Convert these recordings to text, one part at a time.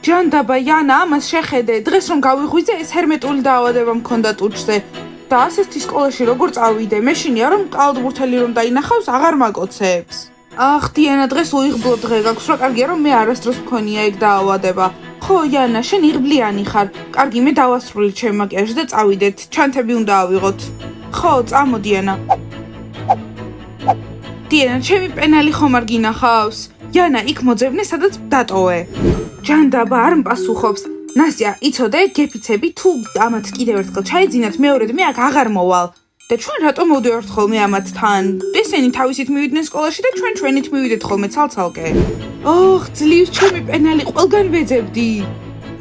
ჯანდაბა Яна ამას შეხედე, დღეს რომ გავიღვიძე, ეს ჰერმეტული დაავადება მქონდა ტუჩზე. და ასეთი სკოლაში როგორ წავიდე, მეშინია რომ კალათბურთელი რომ დაინახავს, აღარ მაკოცებს. Ах, Диана, დღეს უიღბლო დღე გაქვს, რა კარგია რომ მე არასდროს მქონია ეგ დაავადება. ხო, Яна, შენ იღბლიანი ხარ. კარგი, მე დავასრულე ჩემი მაკიაჟი და წავიდეთ. ჩანთები უნდა ავიღოთ. ხო, წამოდი, Яна. Диана, ჩემი პენალი ხომ არ გინახავს? Яна, იქ მოძებნე, სადაც დატოვე. ჯანდაბა არ მპასუხობს. Настя, იცოდე, გეფიცები თუ ამათ კიდევ ერთხელ ჩაიძინათ, მეორედ მე აქ აღარ მოვალ. და ჩვენ რატომ მოვდივართ ხოლმე ამათთან? ესენი თავისით მივიდნენ სკოლაში და ჩვენ ჩვენით მივიდეთ ხოლმე ცალ-ცალკე. ოხ, ძლივს ჩემი პენალი ყველგან ვეძებდი.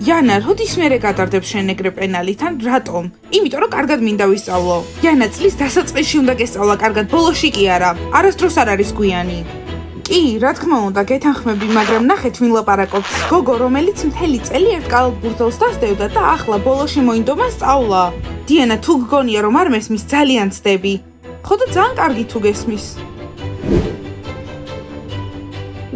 Яна, როდის მერე გადარდებ შენ ეგრე პენალითან? რატომ? იმიტომ რომ კარგად მინდა ვისწავლო. Яна, წლის დასაწყისში უნდა გესწავლა კარგად, ბოლოში კი არა. არასდროს არ არის გვიანი. კი, რა თქმა უნდა, გეთანხმები, მაგრამ ნახეთ ვინ ლაპარაკობს. გოგო, რომელიც მთელი წელი ერთ კალათბურთელს დასდევდა და ახლა ბოლოში მოინდომა სწავლა. Диана, თუ გგონია რომ არ მესმის, ძალიან ცდები. ხო და ძალიან კარგი თუ გესმის.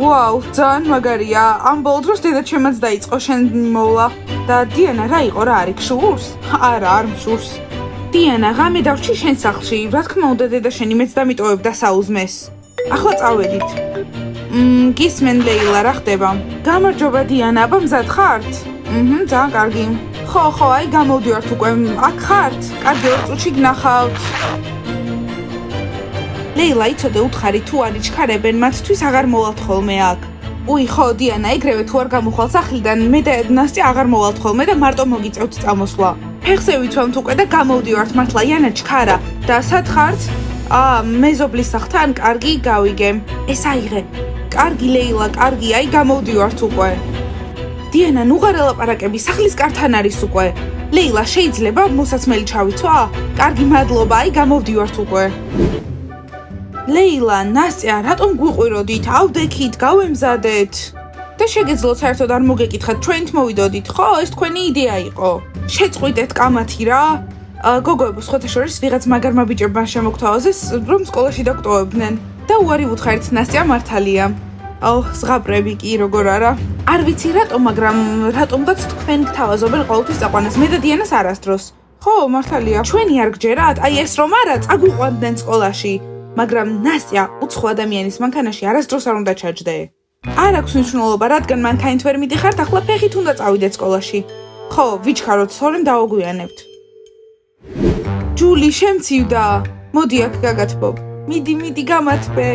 ვაუ, ძალიან მაგარია. ამ ბოლო დროს დედაჩემაც დაიწყო შენ მოვლა. და Диана, რა იყო რა არის გშურს? არა, არ მშურს. Диана, ღამე დავრჩი შენ სახლში. რა თქმა უნდა, დედა შენი მეც დამიტოვებდა საუზმეს. ახლა წავედით. გისმენ ლეილა, რა ხდება? გამარჯობა Диана, აბა მზად ხართ? ძალიან კარგი. ხო, აი გამოვდივართ უკვე. აქ ხართ? კარგი, 2 წუთში გნახავთ. ლეილა, იცოდე, უთხარი თუ არ იჩქარებენ, მათთვის აღარ მოვალთ ხოლმე აქ. უი, ხო, Диана, ეგრევე თუ არ გამოხვალ სახლიდან, მე და Настя აღარ მოვალთ ხოლმე და მარტო მოგიწევთ წამოსვლა. ფეხზე ვიცვამთ უკვე და გამოვდივართ მართლა, Яна, ჩქარა. და სად ხართ? მეზობლის სახლთან, კარგი, გავიგე. ეს აიღე. კარგი ლეილა, კარგი, აი გამოვდივართ უკვე. Диана, ნუ ღარ ელაპარაკები, სახლის კართან არის უკვე. ლეილა, შეიძლება მოსაცმელი ჩავიცვა? კარგი, მადლობა, აი გამოვდივართ უკვე. ლეილა, Настя, რატომ გვიყვიროდით? ავდექით, გავემზადეთ. და შეგეძლოთ საერთოდ არ მოგეკითხათ, ჩვენით მოვიდოდით, ხო? ეს თქვენი იდეა იყო. შეწყვიტეთ კამათი რა. გოგოებო, სხვათა შორის ვიღაც მაგარმა ბიჭებმა შემოგთავაზეს, რომ სკოლაში დაგტოვებდნენ. და უარი ვუთხარით, Настя მართალია. ზღაპრები კი, როგორ არა. არ ვიცი რატომ, მაგრამ რატომღაც თქვენ გთავაზობენ ყოველთვის წაყვანას, მე და Diana-ს არასდროს. ხო, მართალია. ჩვენი არ გჯერათ? აი ეს რომ არა, წაგვიყვანდნენ სკოლაში. მაგრამ Настя, უცხო ადამიანის მანქანაში არასდროს არ უნდა ჩაჯდე. არ აქვს მნიშვნელობა, რადგან მანქანით ვერ მიდიხართ, ახლა ფეხით უნდა წავიდეთ სკოლაში. ხო, ვიჩქაროთ, სწორედ დავაგვიანებთ. ჯული, შემცივდა. მოდი აქ გაგათბობ. მიდი, გამათბე.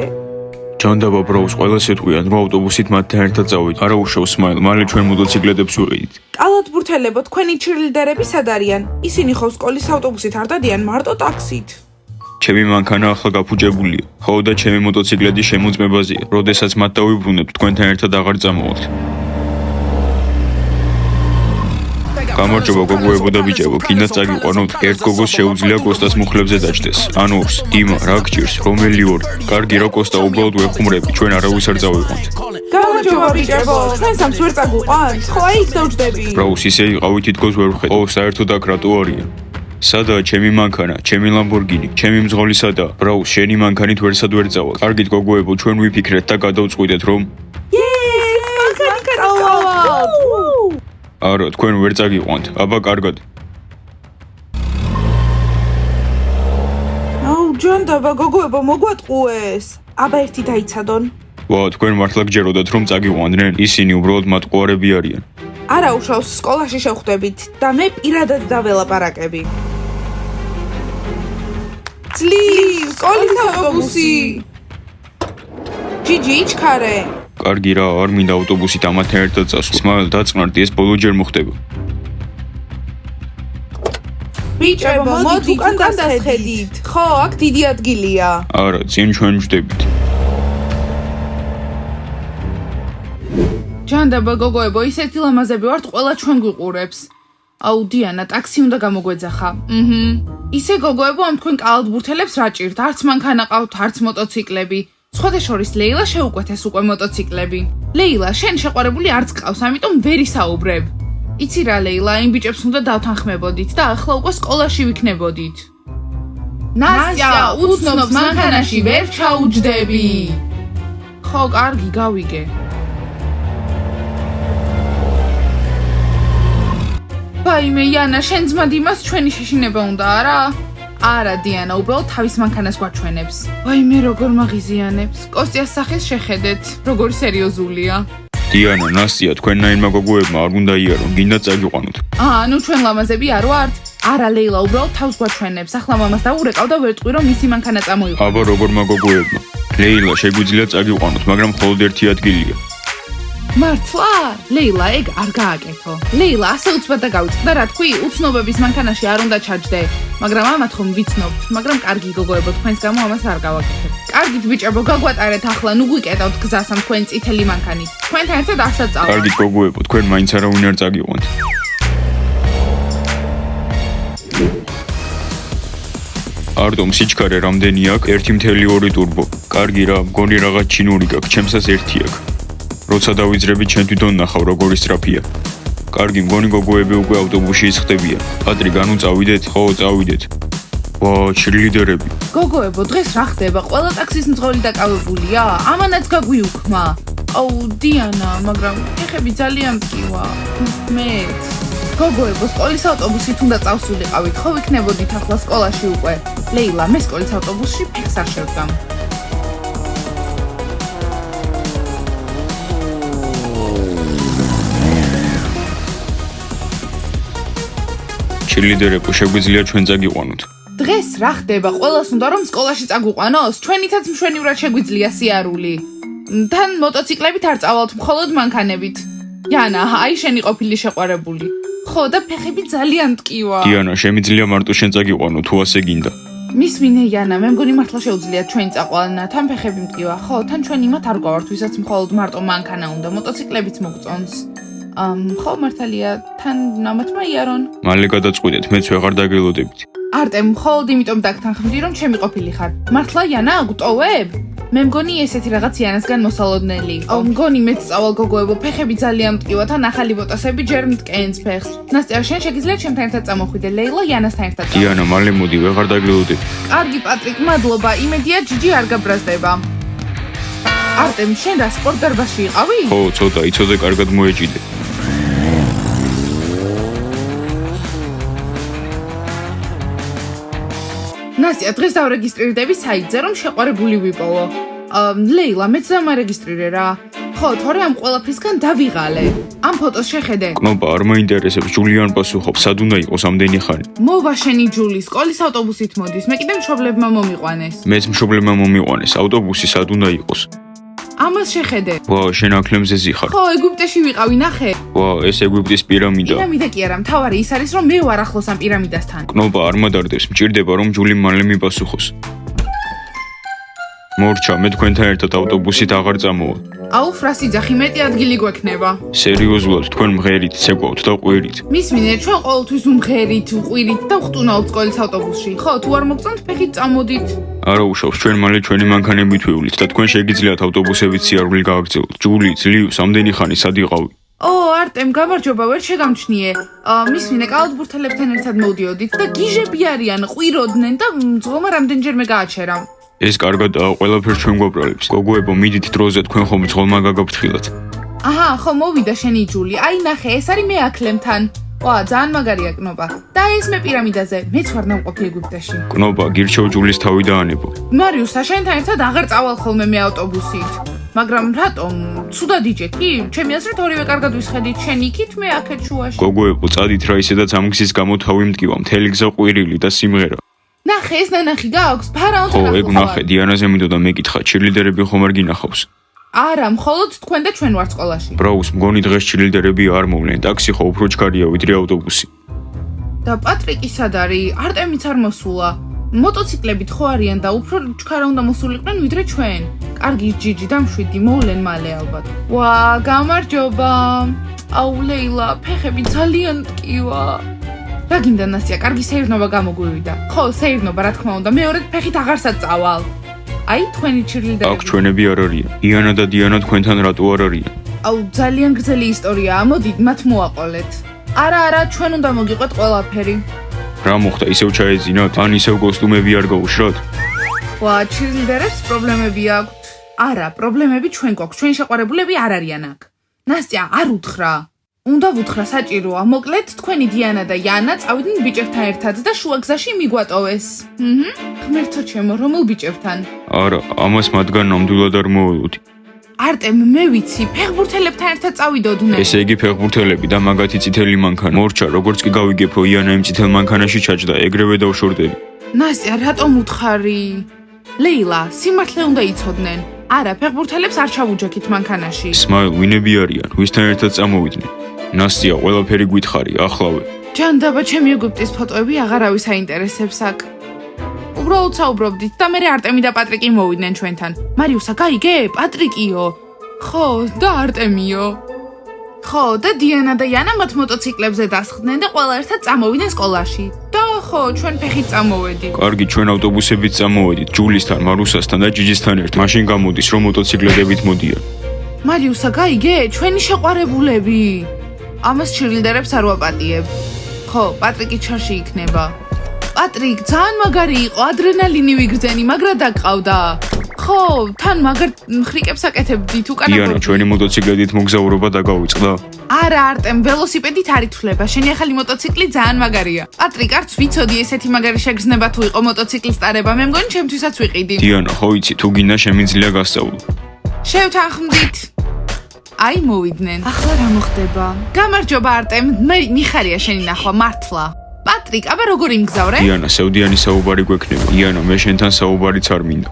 ჯანდაბა ბროუს ყველას ეტყვიან, რომ ავტობუსით მათთან ერთად წავიდეთ. არა უშავს სმაილ, მალე ჩვენ მოტოციკლებებს ვიყიდით. კალათბურთელებო, თქვენი ჩირლიდერები სად არიან? ისინი ხო სკოლის ავტობუსით არ დადიან, მარტო ტაქსით. ჩემი მანქანა ახლა გაფუჭებულია. ხო და ჩემი მოტოციკლეტი შემოწმებაზეა. როდესაც მათ დავიბრუნებთ, თქვენთან ერთად აღარ წამოვალთ. გამარჯობა გოგოებო და ბიჭებო, გინდათ წაგიყვანოთ? ერთ გოგოს შეუძლია კოსტას მუხლებზე დაჯდეს. ან ორს. დიმა, რა გჭირს? რომელი ორი? კარგი რა კოსტა, უბრალოდ ვეხუმრები, ჩვენ არავის არ წავიყვანთ. გამარჯობა ბიჭებო, ჩვენ სამს ვერ წაგუყვანთ? ხო, აი იქ დავჯდები. ბრაუს, ისე იყავი თითქოს ვერ ვხედავ. ო, საერთოდ აქ რატო არიან? სადაა ჩემი მანქანა, ჩემი ლამბორგინი, ჩემი მძღოლი სადაა? ბრაუს, შენი მანქანით ვერსად ვერ წავალ. კარგით გოგოებო, ჩვენ ვიფიქრეთ და გადავწყვიტეთ, რომ არა, თქვენ ვერ წაგიყვანთ. აბა, კარგად. ჯანდაბა, გოგოებო, მოგვატყუეს. აბა, ერთი დაიცადონ. ვა, თქვენ მართლა გჯეროდათ, რომ წაგიყვანდნენ? ისინი უბრალოდ მატყუარები არიან. არა უშავს, სკოლაში შევხვდებით და მე პირადად დაველაპარაკები. ძლივს, სკოლის ავტობუსი. ჯიჯი, იჩქარე. კარგი რა, არ მინდა ავტობუსით ამათთან ერთად წასვლა. სმაილ, დაწყნარდი, ეს ბოლოჯერ მოხდება. ბიჭებო, მოდით უკან დასხედით. ხო, აქ დიდი ადგილია. არა, წინ ჩვენ ვждებით. ჯანდაბა, გოგოებო, ისეთი ლამაზები ვართ, ყველა ჩვენ გვიყურებს. აუ, Diana, ტაქსი უნდა გამოგვეძახა. ისე გოგოებო, ამ თქვენ კალათბურთელებს რა ჭირთ? არც მანქანა ყავთ, არც მოტოციკლები. სხვათა შორის ლეილა შეუკვეთეს უკვე მოტოციკლები. ლეილა, შენ შეყვარებული არც ყავს, ამიტომ ვერ ისაუბრებ. იცი რა, ლეილა, იმ ბიჭებს უნდა დავთანხმებოდით და ახლა უკვე სკოლაში ვიქნებოდით. Настя, უცნობს მანქანაში ვერ ჩაუჯდები. ხო, კარგი, გავიგე. ვაიმე, იანა, შენ ძმა დიმას ჩვენი შეშინება უნდა, არა? არა, დიანა, უბრალოდ თავის მანქანას გვაჩვენებს. ვაიმე, როგორ მაღიზიანებს. კოსტიას სახეს შეხედეთ, როგორი სერიოზულია. დიანა, ნასტია, თქვენნაირმა გოგოებმა არ უნდა იარონ, გინდა წაგიყვანოთ. ნუ ჩვენ ლამაზები არ ვართ? არა, ლეილა, უბრალოდ თავს გვაჩვენებს. ახლა მამას დაურეკავ და ვერ ტყვი, რომ მისი მანქანა წამოიღო. აბა როგორმა გოგოებმა. ლეილა, შეგვიძლია წაგიყვანოთ, მაგრამ მხოლოდ ერთი ადგილია. მართლა? ლეილა, ეგ არ გააკეთო. ლეილა, ასე უცბად და გავიწყდა, რა თქვი? უცნობების მანქანაში არ უნდა ჩაჯდე. მაგრამ ამათ ხომ ვიცნობთ, მაგრამ კარგი გოგოებო, თქვენს გამო ამას არ გავაკეთებ. კარგით ბიჭებო, გაგვატარეთ ახლა, ნუ გვიკეტავთ გზას ამ თქვენი წითელი მანქანით. თქვენთან ერთად არსაც წავალ. კარგით გოგოებო, თქვენ მაინც არავინ არ წაგიყვანთ. არტომ სიჩქარე რამდენი აქვს? 1.2 ტურბო. კარგი რა, მგონი რაღაც ჩინური გაქვს, ჩემსაც ერთი აქვს. როცა დავიძრები, ჩვენ თვითონ ნახავ როგორი სწრაფია. კარგი, მგონი გოგოები უკვე ავტობუსში ისხდებიან. პატრიკ, ანუ წავიდეთ? ხო, წავიდეთ. ვა, ჩირლიდერები. გოგოებო, დღეს რა ხდება? ყველა ტაქსის მძღოლი დაკავებულია? ამანაც გაგვიუქმა. აუ, დიანა, მაგრამ ეხები ძალიან მტკივა. მეც. გოგოებო, სკოლის ავტობუსით უნდა წავსულიყავით, ხო ვიქნებოდით ახლა სკოლაში უკვე. ლეილა, მე სკოლის ავტობუსში ფეხს არ შევდგამ. ჩირლიდერებო, შეგვიძლია ჩვენ წაგიყვანოთ. დღეს რა ხდება? ყველას უნდა რომ სკოლაში წაგვიყვანოს? ჩვენითაც მშვენივრად შეგვიძლია სიარული. თან მოტოციკლებით არ წავალთ, მხოლოდ მანქანებით. იანა, აი შენი ყოფილი შეყვარებული. ხო და ფეხები ძალიან მტკივა. დიანა, შემიძლია მარტო შენ წაგიყვანო, თუ ასე გინდა. მისმინე იანა, მე მგონი მართლა შეუძლიათ ჩვენი წაყვანა, თან ფეხები მტკივა. ხო, თან ჩვენი მათ არ გვავართ, ვისაც მხოლოდ მარტო მანქანა უნდა, მოტოციკლებიც მოგწონს. ხო, მართალია, თან ნამათმა იარონ. მალე გადაწყვეტეთ, მეც ვეღარ დაგელოდებით. არტემ, მხოლოდ იმიტომ დაგთანხმდი, რომ ჩემი ყოფილი ხარ. მართლა იანა, გტოვებ? მე მგონი ესეთი რაღაც იანასგან მოსალოდნელი იყო. მგონი მეც წავალ გოგოებო, ფეხები ძალიან მტკივა, თან ახალი ბოტასები ჯერ მტკენს ფეხს. ნასტია, შენ შეგიძლია ჩემთან ერთად წამოხვიდე, ლეილა იანასთან ერთად. დიანა, მალე მოდი, ვეღარ დაგელოდებით. კარგი, პატრიკ, მადლობა, იმედია ჯიჯი არ გაბრაზდება. არტემ, შენ რა სპორტ დარბაზში იყავი? ხო, ცოტა, იცოდე, კარგად მოეჭიდე. ნასტია, დღეს დავრეგისტრირდები საიტზე, რომ შეყვარებული ვიპოვო. ლეილა, მეც დამარეგისტრირე რა. ხო, თორე ამ ყველაფრისგან დავიღალე. ამ ფოტოს შეხედე. კნოპა, არ მაინტერესებს, ჯულიან პასუხობს, სად უნდა იყოს ამდენი ხანი? მოვა შენი ჯული, სკოლის ავტობუსით მოდის, მე კიდე მშობლებმა მომიყვანეს. მეც მშობლებმა მომიყვანეს, ავტობუსი სად უნდა იყოს? ამას შეხედე. ვა, შენ აკლემზე ზიხარ. ხო, ეგვიპტეში ვიყავი, ნახე. ვა, ეს ეგვიპტის პირამიდა. პირამიდა კი არა, მთავარი ის არის, რომ მე ვარ ახლოს ამ პირამიდასთან. კნოპა, არ მადარდებს, მჭირდება, რომ ჯული მალე მიპასუხოს. მორჩა, მე თქვენთან ერთად ავტობუსით აღარ წამოვალ. აუ, ფრასი ძახი, მეტი ადგილი გვექნება. სერიოზულად, თქვენ მღერით, ცეკვავთ და ყვირით. მისმინე, ჩვენ ყოველთვის უმღერით, უყვირით და ვხტუნავთ სკოლის ავტობუსში. ხო, თუ არ მოგწონთ, ფეხით წამოდით. არა უშავს, ჩვენ მალე ჩვენი მანქანებით ვივლით და თქვენ შეგიძლიათ ავტობუსებით სიარული გააგრძელოთ. ჯული, ძლივს, ამდენი ხანი სად იყავი? არტემ, გამარჯობა, ვერ შეგამჩნიე. მისმინე, კალათბურთელებთან ერთად მოვდიოდით და გიჟები არიან, ყვიროდნენ და მძღოლმა რამდენჯერმე გააჩერა. ეს კარგადაა, ყველაფერს ჩვენ გვაბრალებს. გოგოებო, მიდით დროზე, თქვენ ხომ მძღოლმა გაგაფრთხილათ. აჰა, ხო, მოვიდა შენი ჯული. აი, ნახე, ეს არის მე აკლემთან. ვა, ძალიან მაგარია კნოპა. და ეს მე პირამიდაზე, მეც ვარ ნამყოფი ეგვიპტეში. კნოპა, გირჩევ ჯულის თავი დაანებო. მარიუსა, შენთან ერთად აღარ წავალ ხოლმე მე ავტობუსით. მაგრამ რატომ? ცუდად იჯექი? ჩემი აზრით ორივე კარგად ვისხედით, შენ იქით, მე აქეთ შუაში. გოგოებო, წადით რა, ისედაც ამ გზის გამო თავი მტკივა, მთელი გზა ყვირილი და სიმღერა. ნახე, ეს ნანახი გააქვს, ფარაონთან ხო, ეგ ნახე, დიანაზე მინდოდა მეკითხა, ჩირლიდერები ხომ არ გინახავს? არა, მხოლოდ თქვენ და ჩვენ ვართ სკოლაში. ბრაუს, მგონი დღეს ჩირლიდერები არ მოვლენ, ტაქსი ხო უფრო ჩქარია ვიდრე ავტობუსი. და პატრიკი სად არის? არტემიც არ მოსულა. მოტოციკლებით ხო არიან და უფრო ჩქარა უნდა მოსულიყვნენ ვიდრე ჩვენ. კარგი ჯიჯი, დამშვიდი, მოვლენ მალე ალბათ. ვა, გამარჯობა. აუ, ლეილა, ფეხები ძალიან მტკივა. რა გინდა ნასტია, კარგი სეირნობა გამოგვივიდა. ხო, სეირნობა, რა თქმა უნდა, მეორედ ფეხით აღარსაც წავალ. აი, თქვენი ჩირლიდერები. აქ ჩვენები არ არიან. იანა და დიანა თქვენთან რატო არ არიან? აუ, ძალიან გრძელი ისტორიაა, მოდით მათ მოაყოლეთ. არა, ჩვენ უნდა მოგიყვეთ ყველაფერი. რა მოხდა, ისევ ჩაეძინათ? ან ისევ კოსტუმები არ გაუშვათ? ვა, ჩირლიდერებს პრობლემები აქვთ. არა, პრობლემები ჩვენ გვაქვს, ჩვენ შეყვარებულები არ არიან აქ. ნასტია, არ უთხრა. უნდა ვუთხრა საჭიროა, მოკლედ თქვენი დიანა და იანა წავიდნენ ბიჭებთან ერთად და შუაგზაში მიგვატოვეს. ღმერთო ჩემო, რომელ ბიჭებთან? არა, ამას მათგან ნამდვილად არ მოველოდი. არტემ, მე ვიცი, ფეხბურთელებთან ერთად წავიდოდნენ. ესე იგი ფეხბურთელები და მაგათი წითელი მანქანა. მორჩა, როგორც კი გავიგებ, რომ იანა იმ წითელ მანქანაში ჩაჯდა, ეგრევე დავშორდები. ნასტია, რატომ უთხარი? ლეილა, სიმართლე უნდა იცოდნენ. არა, ფეხბურთელებს არ ჩავუჯექით მანქანაში. სმაილ, ვინები არიან, ვისთან ერთად წამოვიდნენ? ნასტია, ყველაფერი გითხარი, ახლავე. ჯანდაბა, ჩემი ეგვიპტის ფოტოები აღარავის აინტერესებს აქ. უბრალოდ საუბრობდით და მე არტემი და პატრიკი მოვიდნენ ჩვენთან. მარიუსა, გაიგე? პატრიკიო. ხო, და არტემიო. ხო, და დიანა და იანა მათ მოტოციკლებზე დასხდნენ და ყველა ერთად წამოვიდნენ სკოლაში. და ხო, ჩვენ ფეხით წამოვედით. კარგი, ჩვენ ავტობუსებით წამოვედით, ჯულისთან, მარუსასთან და ჯიჯისთან ერთად. მაშინ გამოდის, რომ მოტოციკლებით მოდიან. მარიუსა, გაიგე? ჩვენი შეყვარებულები. ამას ჩირილდერებს არ ვაპატიებ. ხო, პატრიკი ჩარში იქნება. პატრიკ, ძალიან მაგარი იყო, ადრენალინი ვიგრძენი, მაგრა დაგყავდა. ხო, თან მაგარ ხრიკებს აკეთებდით უკანა. დიანა, ჩვენი მოტოციკლებით მოგზაურობა დაგავიწყდა? არა, არტემ, ველოსიპედით არ ითვლება. შენი ახალი მოტოციკლი ძალიან მაგარია. პატრიკ, არც ვიცოდი ესეთი მაგარი შეგრძნება თუ იყო მოტოციკლის ტარება. მე მგონი ჩემთვისაც ვიყიდი. დიანა, ხო იცი, თუ გინდა შემიძლია გასწავლო. შევთანხმდით. აი მოვიდნენ. ახლა რა მოხდება? გამარჯობა არტემ, მე მიხარია შენი ნახვა, მართლა. პატრიკ, აბა როგორ იმგზავრე? დიანა, სევდიანი საუბარი გვექნება. იანა, მე შენთან საუბარიც არ მინდა.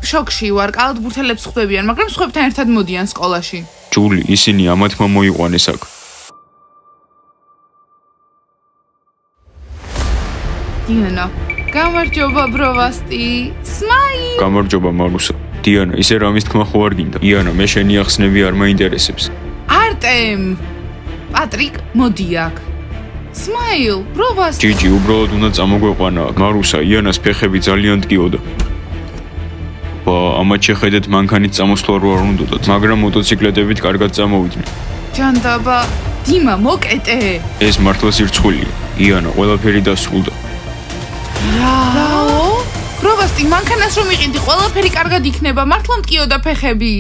შოქში ვარ, კალათბურთელებს ხვდებიან, მაგრამ სხვებთან ერთად მოდიან სკოლაში. ჯული, ისინი ამათმა მოიყვანეს აქ. დიანა, გამარჯობა ბროვასტი. სმაილ. გამარჯობა მარუსა. დიანა, ისე რამის თქმა ხო არ გინდა? იანა, მე შენი ახსნები არ მაინტერესებს. არტემ. პატრიკ, მოდი აქ. სმაილ, ბროვასტი. ჯიჯი, უბრალოდ უნდა წამოგვეყვანა აქ. მარუსა, იანას ფეხები ძალიან დგიოდა. ამათ შეხედეთ მანქანით წამოსვლა რო არ უნდათ, მაგრამ მოტოციკლეტებით კარგად წამოვიდნენ. ჯანდაბა, დიმა, მოკეტე. ეს მართლა სირცხულია. იანა, ყველაფერი დასრულდა. რაო? ბროვასტი, მანქანას რომ იყიდი, ყველაფერი კარგად იქნება, მართლა მტკიოდა ფეხები.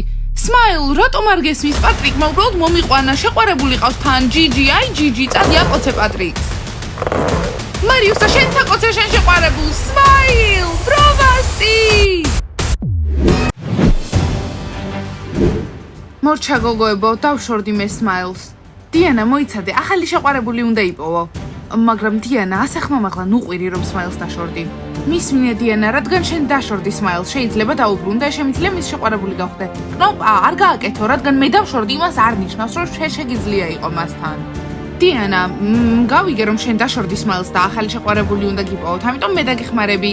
სმაილ, რატომ არ გესმის? პატრიკმა უბრალოდ მომიყვანა, შეყვარებული ყავს თან. ჯიჯი, აი ჯიჯი, წადი აკოცე პატრიკს. მარიუსა, შენც აკოცე შენ შეყვარებულს. სმაილ, ბროვასტი. მორჩა გოგოებო, დავშორდი მე სმაილს. დიანა, მოიცადე, ახალი შეყვარებული უნდა იპოვო. მაგრამ დიანა, ასე ხმამაღლა ნუყვირი რომ სმაილს დაშორდი. მისმინე დიანა, რადგან შენ დაშორდი სმაილს, შეიძლება დაუბრუნდე, შემიძლია მის შეყვარებული გავხდე. კნოპა, არ გააკეთო, რადგან მე დავშორდი, იმას არ ნიშნავს, რომ შეგიძლია იყო მასთან. დიანა, გავიგე რომ შენ დაშორდი სმაილს და ახალი შეყვარებული უნდა გიპოვოთ, ამიტომ მე დაგეხმარები.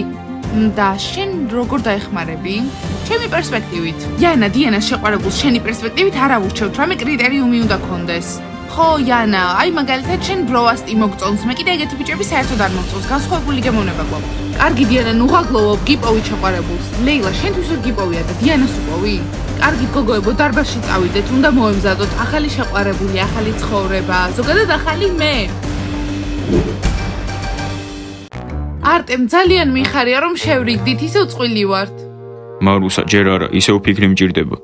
და შენ როგორ დაეხმარები? ჩემი პერსპექტივით. იანა, დიანას შეყვარებულს შენი პერსპექტივით არ ავურჩევთ, რამე კრიტერიუმი უნდა გქონდეს. ხო, იანა, აი მაგალითად შენ ბროვასტი მოგწონს, მე კიდე ეგეთი ბიჭები საერთოდ არ მომწონს, განსხვავებული გემოვნება გვაქვს. კარგი დიანა, ნუ ღაგლოვობ, გიპოვით შეყვარებულს. ლეილა, შენთვის ვერ გიპოვია და დიანას უპოვი? კარგი გოგოებო, დარბაზში წავიდეთ, უნდა მოემზადოთ ახალი შეყვარებული, ახალი ცხოვრება, ზოგადად ახალი მე. არტემ, ძალიან მიხარია რომ შევრიგდით, ისევ წყვილი ვართ. მარუსა, ჯერ არა, ისევ ფიქრი მჭირდება.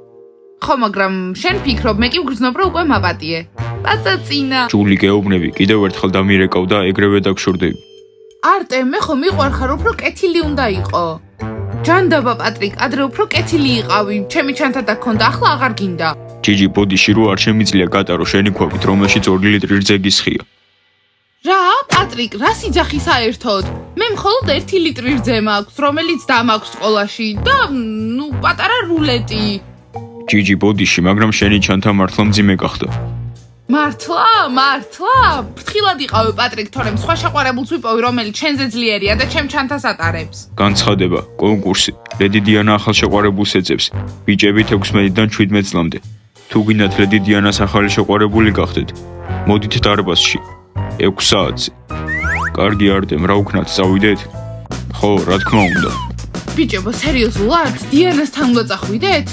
ხო, მაგრამ შენ ფიქრობ, მე კი ვგრძნობ რომ უკვე მაპატიე. პაწაწინა. ჯული, გეუბნები, კიდევ ერთხელ დამირეკავ და ეგრევე დაგშორდები. არტემ, მე ხო მიყვარხარ, უფრო კეთილი უნდა იყო. ჯანდაბა პატრიკ, ადრე უფრო კეთილი იყავი, ჩემი ჩანთა დაგქონდა, ახლა აღარ გინდა. ჯიჯი, ბოდიში რო არ შემიძლია გატარო შენი ქვაბით, რომელშიც 2 ლიტრი რძე გისხია. რა, პატრიკ, რა სიძახი საერთოდ? მე მხოლოდ 1 ლიტრი რძე მაქვს, რომელიც დამაქვს სკოლაში და ნუ პატარა რულეტი. ჯიჯი, ბოდიში, მაგრამ შენი ჩანთა მართლა მძიმე გახდა. მართლა? ფრთხილად იყავი პატრიკ, თორემ სხვა შეყვარებულს ვიპოვი, რომელიც შენზე ძლიერია და ჩემ ჩანთას ატარებს. განცხადება, კონკურსი. ლედი დიანა ახალ შეყვარებულს ეძებს. ბიჭები 16-დან 17 წლამდე. თუ გინდათ ლედი დიანას ახალი შეყვარებული გახდეთ, მოდით დარბაზში. 6 საათზე. კარგი არტემ, რა ვქნათ, წავიდეთ? ხო, რა თქმა უნდა. ბიჭებო, სერიოზულად? დიანასთან უნდა წახვიდეთ?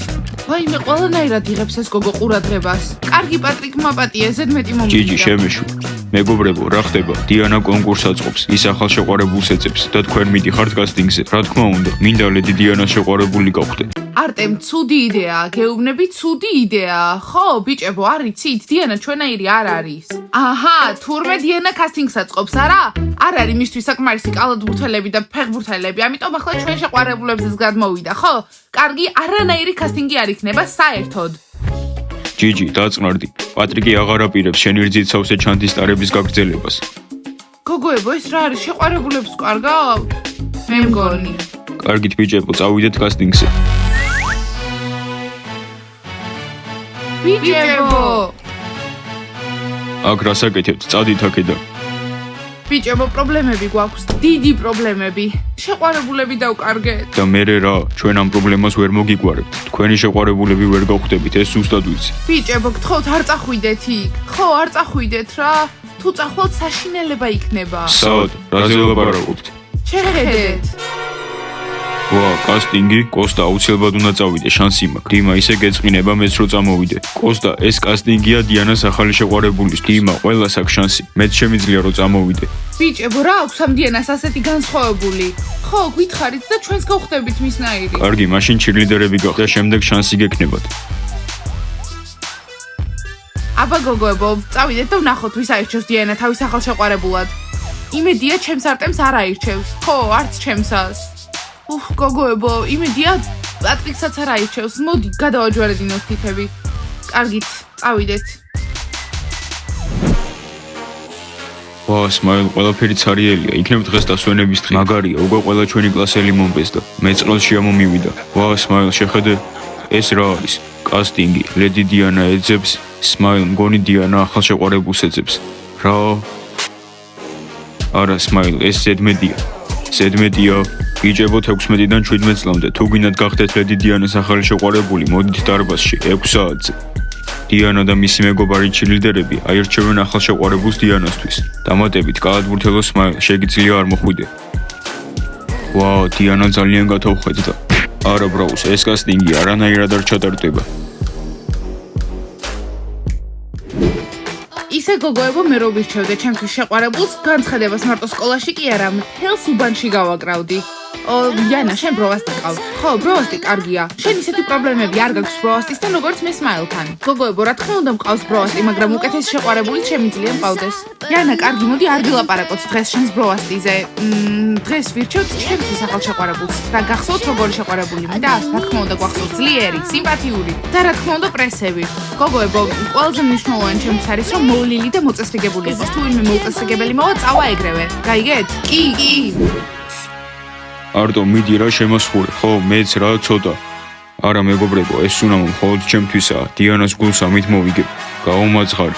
ვაიმე, ყველანაირად იღებს ეს გოგო ყურადღებას. კარგი პატრიკ, მაპატიე, ზედმეტი მომიგდა. ჯიჯი, შემეშვი. მეგობრებო, რა ხდება? დიანა კონკურსს აწყობს, ის ახალ შეყვარებულს ეძებს და თქვენ მიდიხართ კასტინგზე. რა თქმა უნდა, მინდა ლედი დიანას შეყვარებული გავხდე. არტემ, ცუდი იდეაა, გეუბნები, ცუდი იდეაა. ხო, ბიჭებო, არ იცით, დიანა ჩვენაირი არ არის. აჰა, თურმე დიანა კასტინგს აწყობს, არა? არ არის მისთვის საკმარისი კალათბურთელები და ფეხბურთელები, ამიტომ ახლა ჩვენ შეყვარებულებზეც გადმოვიდა, ხო? კარგი, არანაირი კასტინგი არ იქნება საერთოდ. ჯიჯი, დაწყნარდი. პატრიკი აღარ აპირებს შენ რძით სავსე ჩანთის ტარების გაგრძელებას. გოგოებო, ეს რა არის შეყვარებულებს კარგავთ? მე მგონი. კარგით ბიჭებო, წავიდეთ კასტინგზე. ბიჭებო, აქ რასაკეთებთ? წადით აქედან. ბიჭებო, პრობლემები გვაქვს, დიდი პრობლემები. შეყვარებულები დავკარგეთ. და მერე რა, ჩვენ ამ პრობლემას ვერ მოგიგვარებთ. თქვენი შეყვარებულები ვერ გავხდებით, ეს ზუსტად ვიცი. ბიჭებო, გთხოვთ არ წახვიდეთ იქ. ხო, არ წახვიდეთ რა. თუ წახვალთ საშინელება იქნება. საოდ, რაზე ვლაპარაკობთ? შეხედეთ. ვა, კასტინგი? კოსტა აუცილებლად უნდა წავიდე, შანსი მაქვს. დიმა ისე გეწყინება მეც რო წამოვიდე. კოსტა, ეს კასტინგია დიანას ახალი შეყვარებულის. დიმა, ყველას აქვს შანსი. მეც შემიძლია რომ წამოვიდე. ბიჭებო, რა აქვს ამ დიანას ასეთი განსხვავებული? ხო, გითხარით და ჩვენს გავხდებით მისნაირი. კარგი, მაშინ ჩირლიდერები გახდა, შემდეგ შანსი გექნებათ. აბა გოგოებო, წავიდეთ და ვნახოთ ვის აირჩევს დიანა თავის ახალ შეყვარებულად. იმედია ჩემს არტემს არ აირჩევს. ხო, არც ჩემსას. გოგოებო, იმედია პატრიკსაც არ აირჩევს. მოდი, გადავაჯვარედინოთ თითები. კარგით, წავიდეთ. ვა, სმაილ, ყველაფერი ცარიელია. იქნებ დღეს დასვენების დღე. მაგარია, უკვე ყველა ჩვენი კლასელი მომბეზდა. მე წყალს შეამომივიდა. ვა, სმაილ, შეხედე, ეს რა არის? კასტინგი. ლედი დიანა ეძებს, სმაილ, მგონი დიანა ახალ შეყვარებულს ეძებს. რა? არა, სმაილ, ეს ზედმეტია. ზედმეტია. ბიჭებო, 16-დან 17 წლამდე. თუ გინდათ გახდეთ ლედი დიანას ახალი შეყვარებული, მოდით დარბაზში 6 საათზე. დიანა და მისი მეგობარი ჩილიდერები აირჩევენ ახალ შეყვარებულს დიანასთვის. დამატებით, კალათბურთელო სმაილ, შეგიძლია არ მოხვიდე. ვა, დიანა ძალიან გათავხედდა. არა, ბრაუს, ეს კასტინგი არანაირად არ ჩატარდება. ისე გოგოებო, მე რო ვირჩევდე ჩემთვის შეყვარებულს, განცხადებას მარტო სკოლაში კი არა, მთელს უბანში გავაკრავდი. Яна, შენ ბროვასტი ყავს. ხო, ბროვასტი კარგია. შენ ისეთი პრობლემები არ გაქვს ბროვასტისთან, როგორც მე სმაილთან. გოგოებო, რა თქმა უნდა მყავს ბროვასტი, მაგრამ უკეთესი შეყვარებული შემიძლია მყავდეს. Яна, კარგი, მოდი არ ვილაპარაკოთ დღეს შენს ბროვასტიზე. დღეს ვირჩევთ ჩემთვის ახალ შეყვარებულს. და გახსოვთ როგორი შეყვარებული მინდა? რა თქმა უნდა გვახსოვთ ძლიერი, სიმპათიური და რა თქმა უნდა პრესები. გოგოებო, ყველაზე მნიშვნელოვანი ჩემთვის არის რომ მოვლილი და მოწესრიგებული იყოს. თუ ვინმე მოუწესრიგებელი მოვა, წავა ეგრევე. გაიგეთ? კი. არტო, მიდი რა შემოსხურე, ხო, მეც რა ცოტა. არა მეგობრებო, ეს სუნამო მხოლოდ ჩემთვისაა. დიანას გულს ამით მოვიგებ. გაუმაცხარი.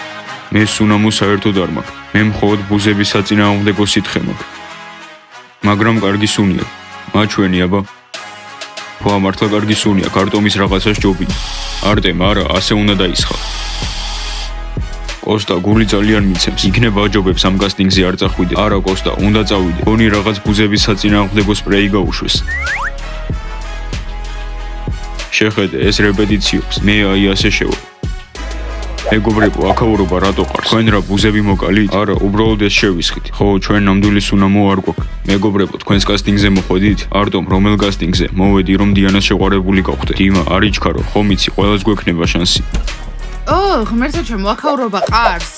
მე სუნამო საერთოდ არ მაქვს. მე მხოლოდ ბუზების საწინააღმდეგო სითხე მაქვს. მაგრამ კარგი სუნია. მაჩვენი აბა. ხო, მართლა კარგი სუნია, კარტომის რაღაცა სჯობია. არტემ, არა, ასე უნდა დაისხა. კოსტა, გული ძალიან მიცემს. იქნება აჯობებს ამ კასტინგზე არ წახვიდე. არა, კოსტა, უნდა წავიდე. გონი რაღაც ბუზების საწინააღმდეგო სპრეი გაუშვეს. შეხედე, ეს რეპეტიციობს. მე აი ასე შევა. მეგობრებო, აქაურობა რატო ყარ? თქვენ რა ბუზები მოკალით? არა, უბრალოდ ეს შევისხით. ხო, ჩვენ ნამდვილი სუნამო არ გვაქვს. მეგობრებო, თქვენს კასტინგზე მოხვედით? არტომ, რომელ კასტინგზე? მოვედი რომ დიანას შეყვარებული გავხდე. დიმა, არ იჩქარო, ხომ იცი, ყველას გვექნება შანსი. ღმერთო ჩემო, აქაურობა ყარს.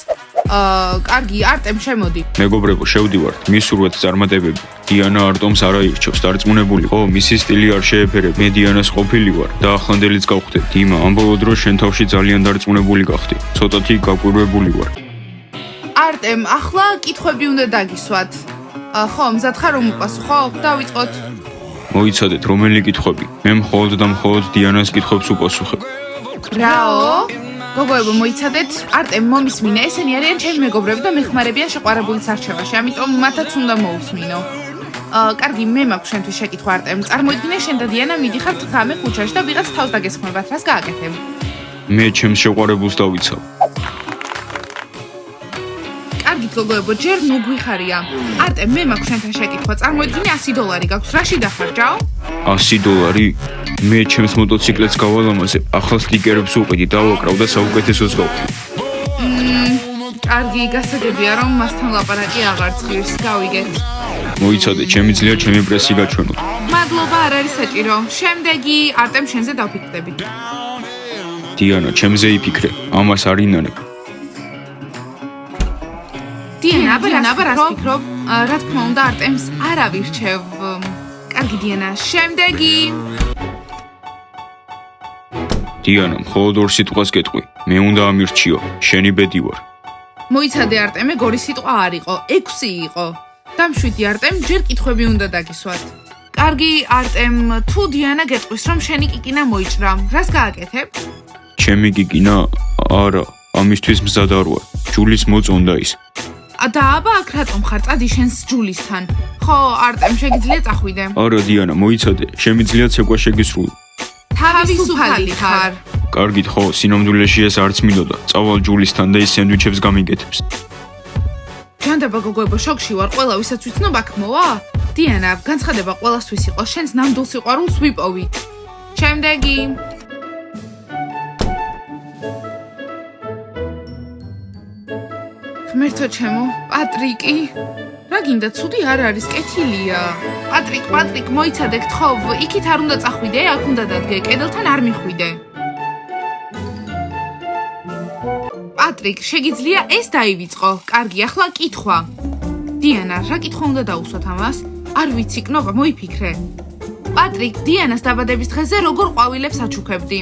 კარგი, არტემ შემოდი. მეგობრებო, შევდივართ. მის სურვეთ წარმატებები. დიანა არტომს არ აირჩევს, დარწმუნებული. ხო, მისი სტილი არ შეეფერებ. მე დიანას ყოფილი ვარ და ახლანდელიც გავხდე. დიმა, ამ ბოლო დროს შენ თავში ძალიან დარწმუნებული გახდი. ცოტათი გაკვირვებული ვარ. არტემ, ახლა კითხვები უნდა დაგისვათ. ხო, მზად ხარ რომ უპასუხო? დავიწყოთ. მოიცადეთ, რომელი კითხვები? მე მხოლოდ და მხოლოდ დიანას კითხვებს უპასუხებ. რაო? გოგოებო, მოიცადეთ, არტემ მომისმინე, ესენი არიან ჩემი მეგობრები და მეხმარებიან შეყვარებულის არჩევაში, ამიტომ მათაც უნდა მოусმინო. კარგი, მე მაქვს შენთვის შეკითხვა, არტემ. წარმოიდგინე, შენ და დიანა მიდიხართ ღამე ქუჩაში და ვიღაც თავს დაგესხმებათ, რას გააკეთებ? მე ჩემს შეყვარებულს დავიცავ. კარგით, გოგოებო, ჯერ მოგვიხარია. არტემ, მე მაქვს შენთან შეკითხვა, წარმოიდგინე $100 გაქვს, რაში დახარჯავ? $100? მე ჩემს მოტოციკლეთს გავალამაზებ, ახალ სტიკერებს უყიდი, დავაკრავ და საუკეთესოს გავხდი. კარგი, გასაგებია რომ მასთან ლაპარაკი აღარ ცხვირს, გავიგეთ. მოიცადე, ჩემი ძლია ჩემი პრესი გაჩვენოთ. მადლობა, არ არის საჭირო. შემდეგი არტემ შენზე დავფიქრდები. დიანა, ჩემზე იფიქრე. ამას არ ინანებ. დიანა, აბა რას ფიქრობ? რა თქმა უნდა, არტემს არ ავირჩევ. კარგი დიანა, შემდეგი. დიანა, მხოლოდ ორ სიტყვას გეტყვი. მე უნდა ამირჩიო. შენი ბედი ვარ. მოიცადე არტემე, გორი სიტყვა არ იყო, 6 იყო. დამშვიდი არტემ, ჯერ კითხვები უნდა დაგისვათ. კარგი არტემ, თუ დიანა გეტყვის, რომ შენი კიკინა მოიჭრა, რას გააკეთებ? ჩემი კიკინა? არა, ამისთვის მზად არ ვარ. ჯულის მოწონდა ის. და აბა აქ რატომ ხარ წადი შენს ჯულისთან? ხო, არტემ შეგიძლია წახვიდე. არა დიანა, მოიცადე, შემიძლია ცეკვა შეგისრული. თავისუფალი ხარ. კარგით, ხო, სინამდვილეში ეს არც მინდოდა. წავალ ჯულისთან და ის სენდვიჩებს გამიგეთებს. ჯანდაბა გოგოებო, შოქში ვარ, ყველა ვისაც ვიცნობ აქ მოვა? დიანა, განცხადება ყველასთვის იყო, შენს ნამდვილ სიყვარულს ვიპოვით. შემდეგი. ღმერთო ჩემო, პატრიკი. რა გინდა, ცუდი არ არის, კეთილია. პატრიკ, მოიცადე, გთხოვ, იქით არ უნდა წახვიდე, აქ უნდა დადგე, კედელთან არ მიხვიდე. პატრიკ, შეგიძლია ეს დაივიწყო. კარგი, ახლა კითხვა. დიანა, რა კითხვა უნდა დაუსვათ ამას? არ ვიცი, კნოპა, მოიფიქრე. პატრიკ, დიანას დაბადების დღეზე როგორ ყვავილებს აჩუქებდი?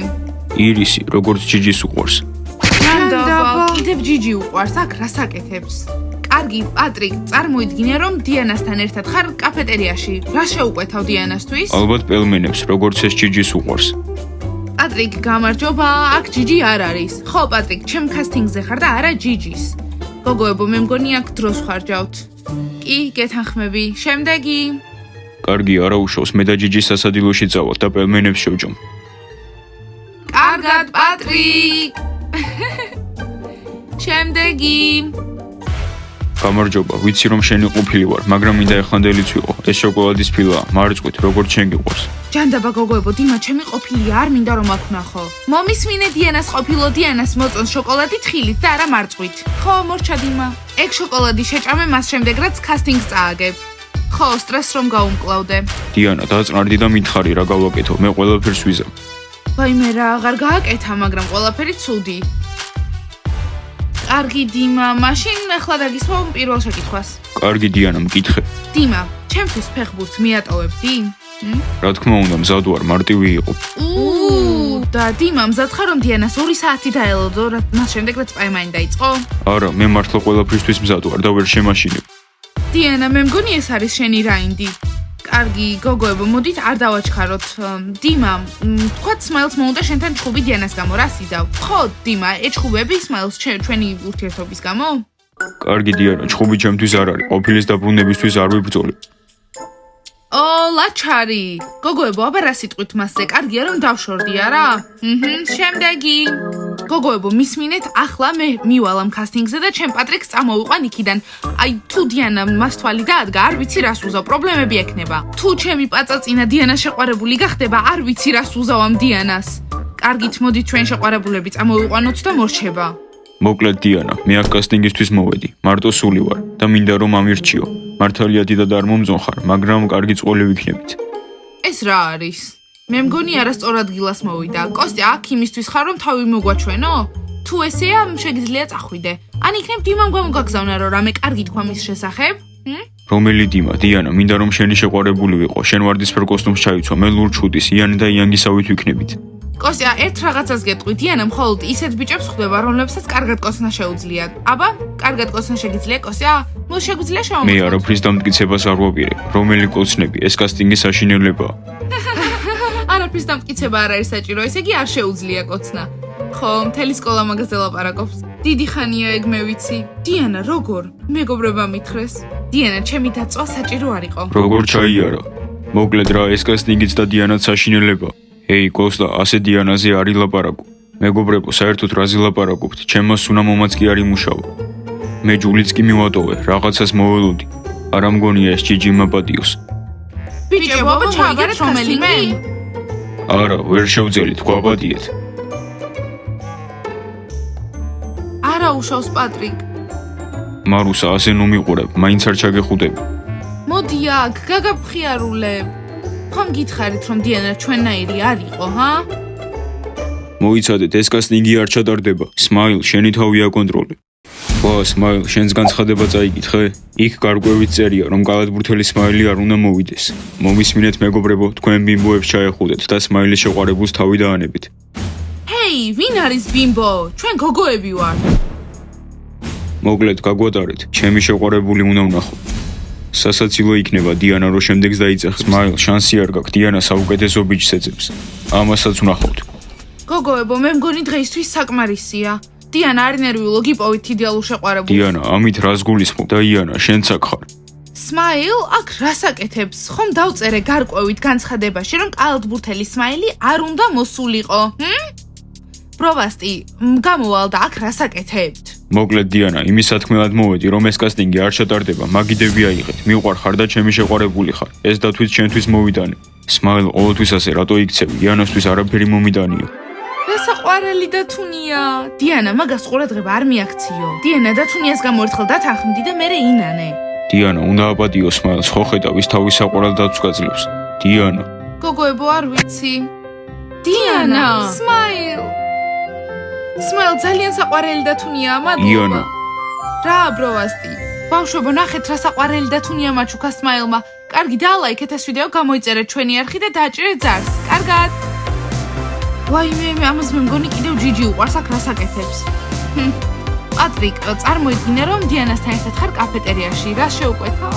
ირისი, როგორც ჯიჯის უყვარს. ჯანდაბა, კიდევ ჯიჯი უყვარს, აქ რას აკეთებს? კარგი, პატრიკ, წარმოიდგინე, რომ დიანასთან ერთად ხარ კაფეტერიაში. რა შეუკვეთავ დიანასთვის? ალბათ პელმენებს, როგორც ეს ჯიჯის უყვარს. პატრიკ, გამარჯობა, აქ ჯიჯი არ არის. ხო, პატრიკ, ჩემ კასტინგზე ხარ და არა ჯიჯის. გოგოებო, მე მგონი აქ დროს ხარჯავთ. კი, გეთანხმები. შემდეგი. კარგი, არა უშავს, მე და ჯიჯი სასადილოში წავალ და პელმენებს შევჯამ. კარგად, პატრიკ. შემდეგი. გამარჯობა, ვიცი რომ შენი ყოფილი ვარ, მაგრამ მინდა ეხანდელიც ვიყო. ეს შოკოლადის ფილაა, მარწყვით, როგორც შენ გიყვარს. ჯანდაბა გოგოებო, დიმა ჩემი ყოფილია, არ მინდა რომ აქ ვნახო. მომისმინე დიანას ყოფილო, დიანას მოწონს შოკოლადი თხილით და არა მარწყვით. ხო, მორჩა დიმა. ეგ შოკოლადი შეჭამე მას შემდეგ, რაც კასტინგს წააგებ. ხო, სტრესს რომ გაუმკლავდე. დიანა, დაწნარდი და მითხარი რა გავაკეთო, მე ყველაფერს ვიზამ. ვაიმე რა, აღარ გააკეთა, მაგრამ ყველაფერი ცუდი. კარგი დიმა, მაშინ ახლა დაგისვამ პირველ შეკითხვას. კარგი დიანა, მკითხე. დიმა, ჩემთვის ფეხბურთს მიატოვებდი? რა თქმა უნდა, მზად ვარ, მარტივი იყო. და დიმა, მზად ხარ რომ დიანას 2 საათი დაელოდო, მას შემდეგ რაც პაემანი დაიწყო? არა, მე მართლა ყველაფრისთვის მზად ვარ და ვერ შემაშინებ. დიანა, მე მგონი ეს არის შენი რაინდი. კარგი, გოგოებო, მოდით არ დავაჩქაროთ. დიმა, თქვათ სმაილს მოუნდა შენთან ჩხუბი დიანას გამო, რა სიდავ? ხო, დიმა, ეჩხუბები სმაილს ჩვენი ურთიერთობის გამო? კარგი დიანა, ჩხუბი ჩემთვის არ არის, ყოფილის დაბრუნებისთვის არ ვიბრძოლე. ლაჩარი. გოგოებო, აბა რა სიტყვით მასზე? კარგია რომ დავშორდი, არა? შემდეგი. გოგოებო, მისმინეთ, ახლა მე მივალ ამ კასტინგზე და ჩემ პატრიკს წამოვიყვან იქიდან. აი, თუ დიანა მას თვალი დაადგა, არ ვიცი რას უზავ, პრობლემები ექნება. თუ ჩემი პაწაწინა დიანა შეყვარებული გახდება, არ ვიცი რას უზავ ამ დიანას. კარგით, მოდით ჩვენ შეყვარებულები წამოვიყვანოთ და მორჩება. მოკლედ დიანა, მე აქ კასტინგისთვის მოვედი. მარტო სული ვარ და მინდა რომ ამირჩიო. მართალია დიდად არ მომძონხარ, მაგრამ კარგი წყოლი ვიქნებით. ეს რა არის? მე მგონი არასწორ ადგილას მოვიდა. კოსტია, აქ იმისთვის ხარ რომ თავი მოგვაჩვენო? თუ ესეა, შეგიძლია წახვიდე. ან იქნებ დიმამ გამოგაგზავნა რომ რამე კარგი თქვა მის შესახებ? რომელი დიმა? დიანა, მინდა რომ შენი შეყვარებული ვიყო. შენ ვარდისფერ კოსტუმს ჩაიცვა, მე ლურჩუდის, იანი და იანგისავით ვიქნებით. კოსტია, ერთ რაღაცას გეტყვი, დიანა მხოლოდ ისეთ ბიჭებს ხვდება, რომლებსაც კარგად კოცნა შეუძლიათ. აბა, კარგად კოცნა შეგიძლია, კოსტია? შეგვიძლია შევამოწმოთ? მე არაფრის დამტკიცებას არ ვაპირებ. რომელი კოცნები? ეს კასტინგის საშინელებაა. არაფრის დამტკიცება არ არის საჭირო, ესე იგი არ შეუძლია კოცნა. ხო, მთელი სკოლა მაგაზე ლაპარაკობს. დიდი ხანია ეგ მე ვიცი. დიანა, როგორ? მეგობრება მითხრეს. დიანა, ჩემი დაწვა საჭირო არ იყო. როგორ ჩაიარა? მოკლედ რა, ეს კასტინგიც და დიანაც საშინელებაა. ჰეი, კოსტა, ასე დიანაზე არ ილაპარაკო. მეგობრებო, საერთოდ რაზე ლაპარაკობთ? ჩემმა სუნამომაც კი არ იმუშავა. მე ჯულიც კი მივატოვე, რაღაცას მოველოდი. არ ამგონია ეს ჯიჯი მაპატიოს. ბიჭებო, ჩავაგარეთ რომელიმე? არა, ვერ შევძელით, გვაპატიეთ. არა უშავს პატრიკ. მარუსა, ასე ნუ მიყურებ, მაინც არ ჩაგეხუდები. მოდი, აქ, გაგაფხიარულებ. ხომ გითხარით, რომ დიანა ჩვენნაირი არ იყო, ჰა? მოიცადეთ, ეს კასტინგი არ ჩატარდება. სმაილ, შენი თავი აკონტროლე. ვა, სმაილ, შენს განცხადება წაიკითხე. იქ გარკვევით წერია, რომ კალათბურთელი სმაილი არ უნდა მოვიდეს. მომისმინეთ მეგობრებო, თქვენ ბიმბოებს ჩაეხუდეთ და სმაილის შეყვარებულს თავი დაანებით. ჰეი, ვინ არის ბიმბო? ჩვენ გოგოები ვარ. მოკლედ, გაგვატარეთ. ჩემი შეყვარებული უნდა ვნახო. სასაცილო იქნება დიანა რო შემდეგს დაიძახს. სმაილ, შანსი არ გაქვს, დიანა საუკეთესო ბიჭს ეძებს. ამასაც ვნახავთ. გოგოებო, მე მგონი დღეისთვის საკმარისია. დიანა არ ნერვიულო, გიპოვით იდეალურ შეყვარებულს. დიანა, ამით რას გულისხმობ? და იანა, შენც აქ ხარ. სმაილ, აქ რას აკეთებს? ხომ დავწერე გარკვევით განცხადებაში, რომ კალათბურთელი სმაილი არ უნდა მოსულიყო, პროვასტი, გამოვალ და აქ რას აკეთებთ? მოკლედ დიანა, იმის სათქმელად მოვედი, რომ ეს კასტინგი არ ჩატარდება, მაგიდები აიღეთ. მიყვარხარ და ჩემი შეყვარებული ხარ. ეს დათვით ჩემთვის მოვიდანე. სმაილ, ყოველთვის ასე რატო იქცევი? იანოსთვის არაფერი მომიდანიო. საყვარელი დათუნია. დიანა, მაგას ყურადღება არ მიაქციო. დიანა დათუნიას გამოერთხელ დათანხმდი და მერე ინანე. დიანა, უნდა აპატიო სმაილს, ხო ხედავ ის თავის საყვარელ დათვს გაძლევს. დიანა. გოგოებო, არ ვიცი. დიანა, სმაილ. სმაილ ძალიან საყვარელი დათუნია, მადლობა. იანა. რა, ბროვასტი. ბავშვებო, ნახეთ რა საყვარელი დათუნია მაჩუქა სმაილმა. კარგი, დაალაიქეთ ეს ვიდეო, გამოიწერეთ ჩვენი არხი და დააჭერეთ ზარს. კარგად. ვაიმე, ამას მე მგონი კიდევ ჯიჯი უყვარს აქ რას აკეთებს. პატრიკ, წარმოიდგინე რომ დიანასთან ერთად ხარ კაფეტერიაში, რა შეუკვეთა?